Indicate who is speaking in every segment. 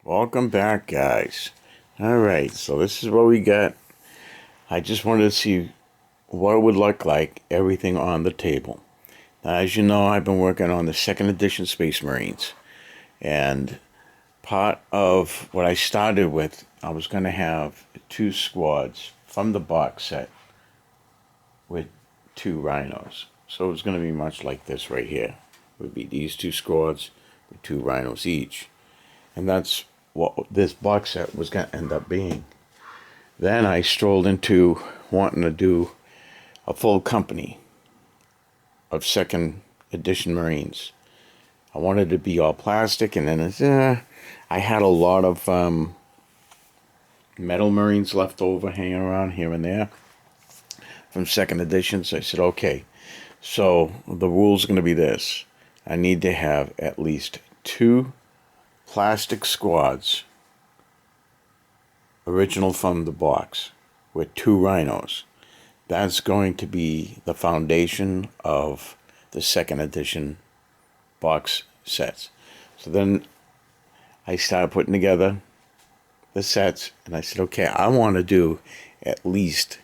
Speaker 1: Welcome back, guys. Alright, so this is what we got. I just wanted to see what it would look like, everything on the table. Now, as you know, I've been working on the second edition Space Marines. And part of what I started with, I was going to have 2 squads from the box set with 2 rhinos. So it was going to be much like this right here. It would be these 2 squads with 2 rhinos each. And that's what this box set was going to end up being. Then I strolled into wanting to do a full company of second edition Marines. I wanted to be all plastic, and then I had a lot of metal Marines left over hanging around here and there from second edition. So I said, okay, so the rule's going to be this. I need to have at least 2 plastic squads, original from the box, with 2 rhinos. That's going to be the foundation of the second edition box sets. So then I started putting together the sets, and I said, okay, I want to do at least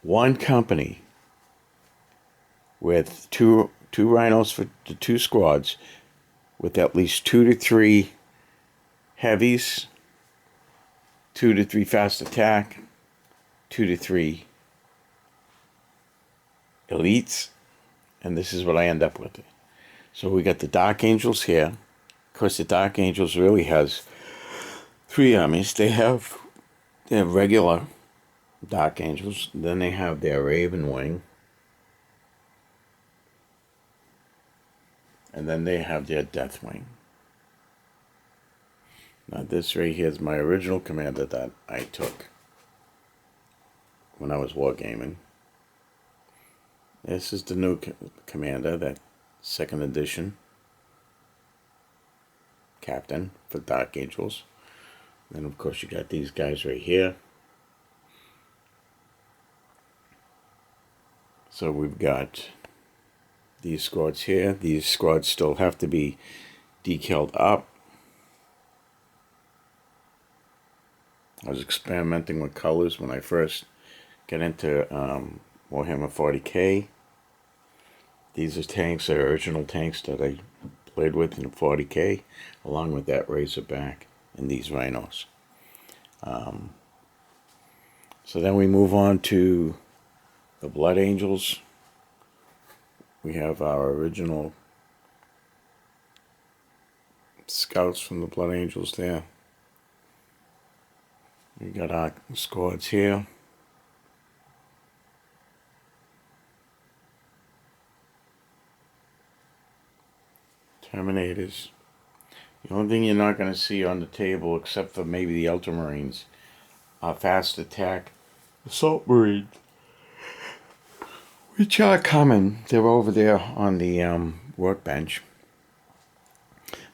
Speaker 1: one company with two rhinos for the 2 squads, with at least 2 to 3 heavies, 2 to 3 fast attack, 2 to 3 elites, and this is what I end up with. So we got the Dark Angels here. Of course, the Dark Angels really has 3 armies. They have regular Dark Angels, then they have their Raven Wing, and then they have their Death Wing. Now this right here is my original commander that I took when I was wargaming. This is the new commander, that second edition captain for Dark Angels. Then of course you got these guys right here. So we've got these squads here. These squads still have to be decaled up. I was experimenting with colors when I first got into Warhammer 40k. These are tanks, they're original tanks that I played with in 40k, along with that Razorback and these rhinos. So then we move on to the Blood Angels. We have our original scouts from the Blood Angels there. We got our squads here. Terminators. The only thing you're not going to see on the table, except for maybe the Ultramarines, are fast attack assault marines, which are coming. They're over there on the workbench.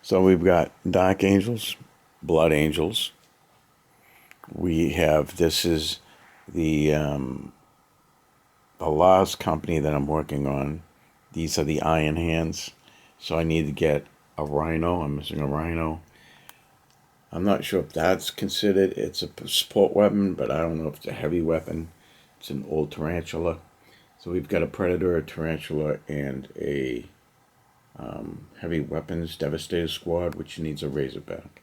Speaker 1: So we've got Dark Angels, Blood Angels. We have, this is the last company that I'm working on. These are the Iron Hands. So I need to get a rhino. I'm missing a rhino. I'm not sure if that's considered, it's a support weapon, but I don't know if it's a heavy weapon. It's an old tarantula. So we've got a predator, a tarantula, and a heavy weapons devastator squad, which needs a razorback.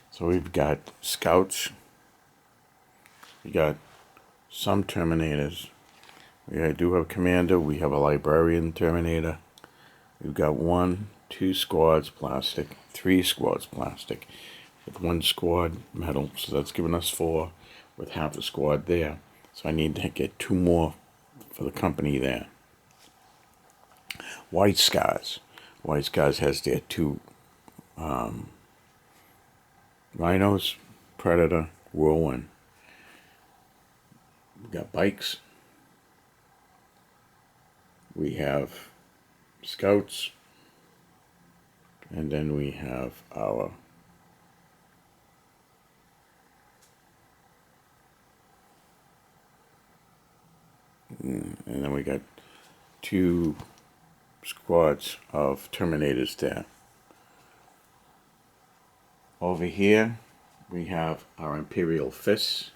Speaker 1: So we've got scouts. We got some terminators. We do have a commander. We have a librarian terminator. We've got 1, 2 squads plastic, 3 squads plastic, with 1 squad metal. So that's giving us 4, with half a squad there. So I need to get 2 more for the company there. White Scars. White Scars has their 2 rhinos, predator, whirlwind. We got bikes. We have scouts. And then we have our and then we got 2 squads of Terminators there. Over here, we have our Imperial Fists.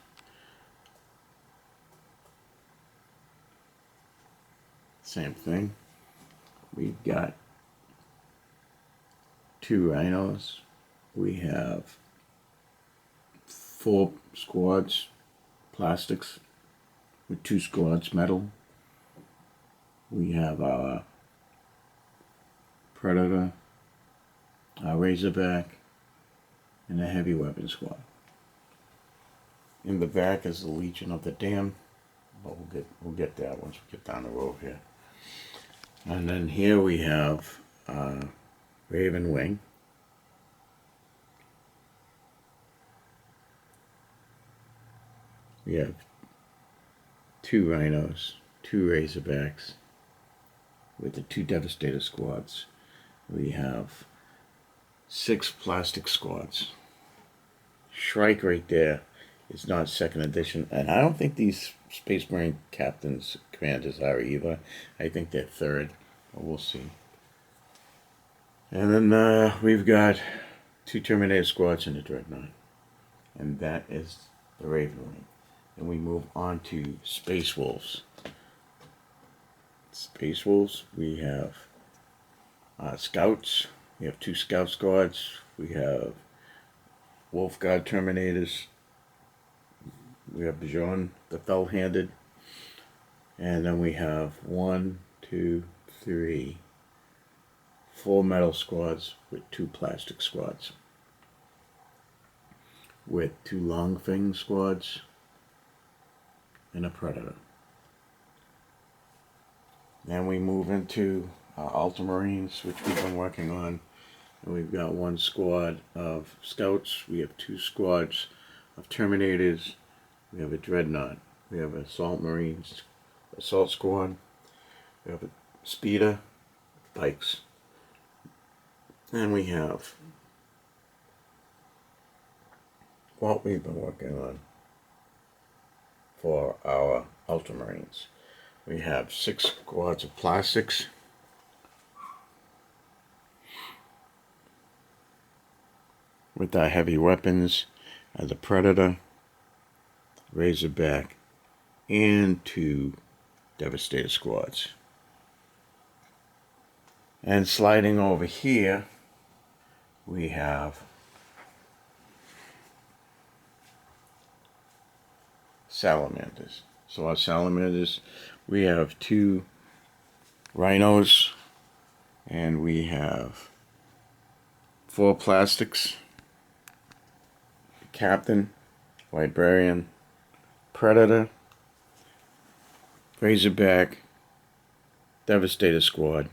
Speaker 1: Same thing. We've got 2 rhinos. We have 4 squads, plastics, with 2 squads, metal. We have our Predator, our Razorback, and a heavy weapon squad. In the back is the Legion of the Damned, but we'll get that once we get down the road here. And then here we have Raven Wing. We have 2 rhinos, 2 razorbacks, with the 2 Devastator squads. We have 6 plastic squads. Shrike right there is not 2nd edition, and I don't think these Space Marine captains, commanders are either. I think they're 3rd, but we'll see. And then we've got 2 Terminator squads and a Dreadnought, and that is the Raven Wing. And we move on to Space Wolves. Space Wolves, we have Scouts. We have 2 Scout squads. We have Wolf Guard Terminators. We have Bjorn, the Fell-Handed. And then we have 1, 2, 3, 4 metal squads with 2 plastic squads. With 2 Longfang squads and a Predator. Then we move into our Ultramarines, which we've been working on. And we've got 1 squad of Scouts. We have 2 squads of Terminators. We have a Dreadnought. We have Assault Marines, Assault Squad. We have a Speeder, Pikes. And we have what we've been working on for our Ultramarines. We have 6 squads of plastics. With our heavy weapons, the Predator, Razorback, and 2 Devastator squads. And sliding over here, we have Salamanders. So our Salamanders, we have 2 rhinos, and we have 4 plastics, Captain, Librarian, Predator, Razorback, Devastator squad,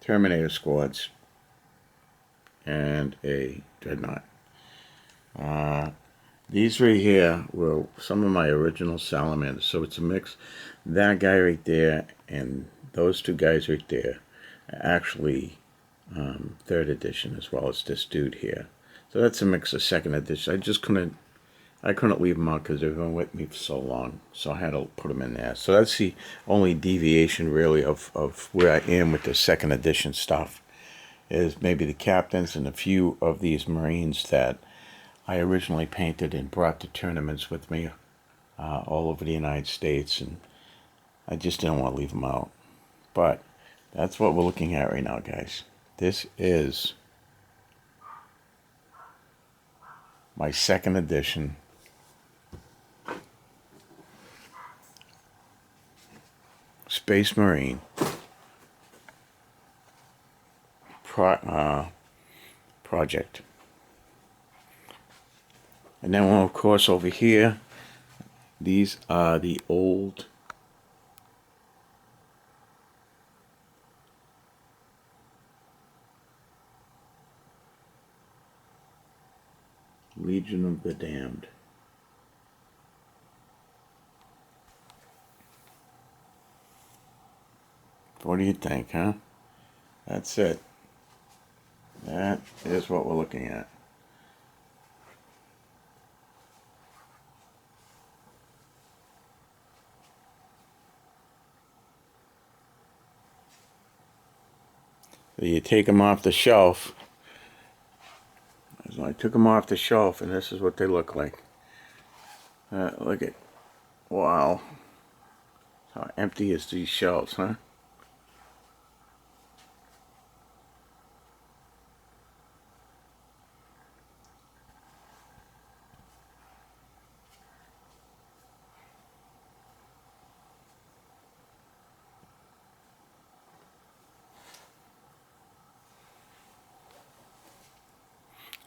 Speaker 1: Terminator squads, and a Dreadnought. These right here were some of my original Salamanders, so it's a mix. That guy right there and those 2 guys right there are actually 3rd edition, as well as this dude here. So that's a mix of 2nd edition. I couldn't leave them out because they've been with me for so long, so I had to put them in there. So that's the only deviation really of where I am with the 2nd edition stuff, is maybe the captains and a few of these Marines that I originally painted and brought to tournaments with me all over the United States, and I just didn't want to leave them out. But that's what we're looking at right now, guys. This is my 2nd edition Space Marine project. And then, of course, over here, these are the old Legion of the Damned. What do you think, huh? That's it. That is what we're looking at. So you take them off the shelf, So I took them off the shelf, and this is what they look like. Look at, wow, how empty is these shelves, huh?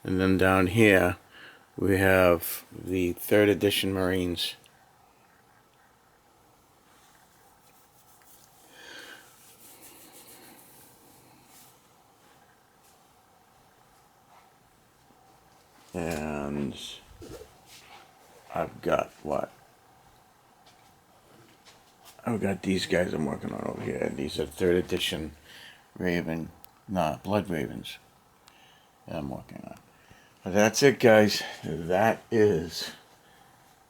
Speaker 1: And then down here, we have the 3rd edition Marines. And I've got what? I've got these guys I'm working on over here. These are 3rd edition Blood Ravens that I'm working on. But that's it, guys. That is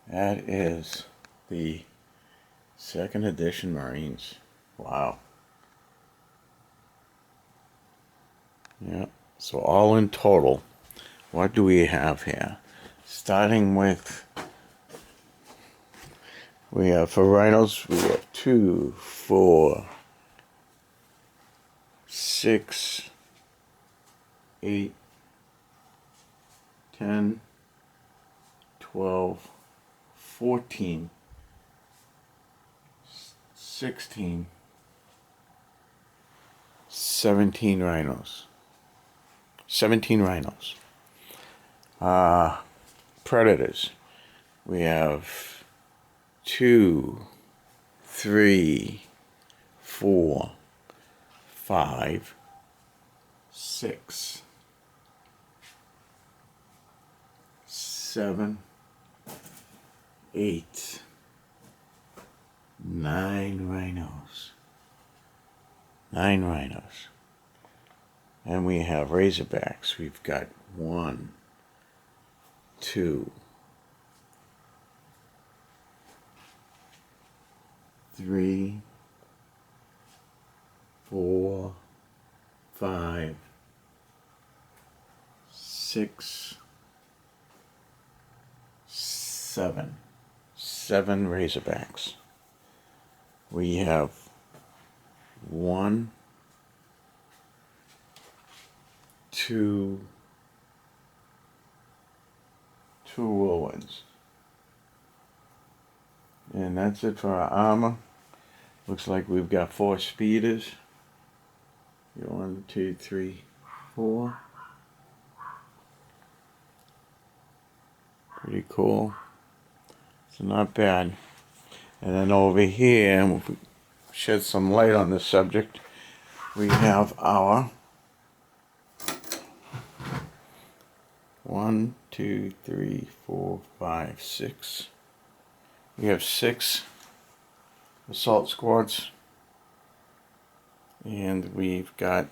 Speaker 1: the 2nd edition Marines. Wow. Yeah. So all in total, what do we have here? Starting with, we have for rhinos, we have 2, 4, 6, 8, 10, 12, 14, 16, 17 rhinos. 17 rhinos. Predators. We have 2, 3, 4, 5, 6, 7, 8, 9 rhinos. 9 rhinos. And we have razorbacks. We've got 1, 2, 3, 4, 5, 6, 7. 7 razorbacks. We have 1, 2 whirlwinds. And that's it for our armor. Looks like we've got 4 speeders. 1, 2, 3, 4. Pretty cool. So not bad. And then over here, if we shed some light on this subject, we have our 1, 2, 3, 4, 5, 6. We have 6 assault squads, and we've got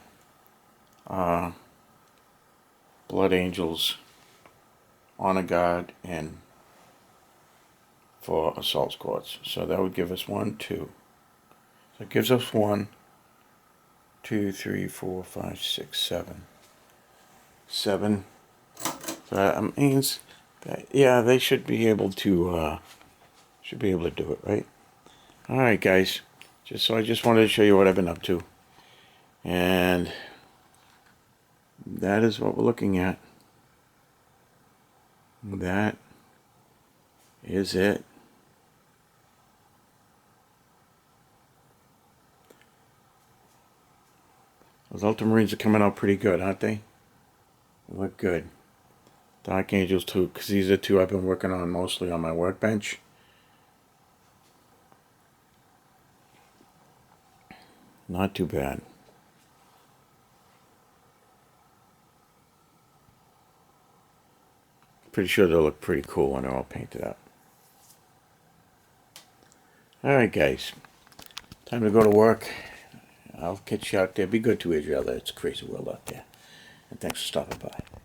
Speaker 1: Blood Angels, Honor Guard, and 4 assault squads. So that would give us 1, 2. So it gives us 1, 2, 3, 4, 5, 6, 7. 7. So that means that, yeah, they should be able to do it, right? All right, guys. I just wanted to show you what I've been up to, and that is what we're looking at. That is it. Those Ultramarines are coming out pretty good, aren't they? They look good. Dark Angels too, because these are 2 I've been working on mostly on my workbench. Not too bad. Pretty sure they'll look pretty cool when they're all painted up. Alright, guys. Time to go to work. I'll catch you out there. Be good to each other. It's a crazy world out there. And thanks for stopping by.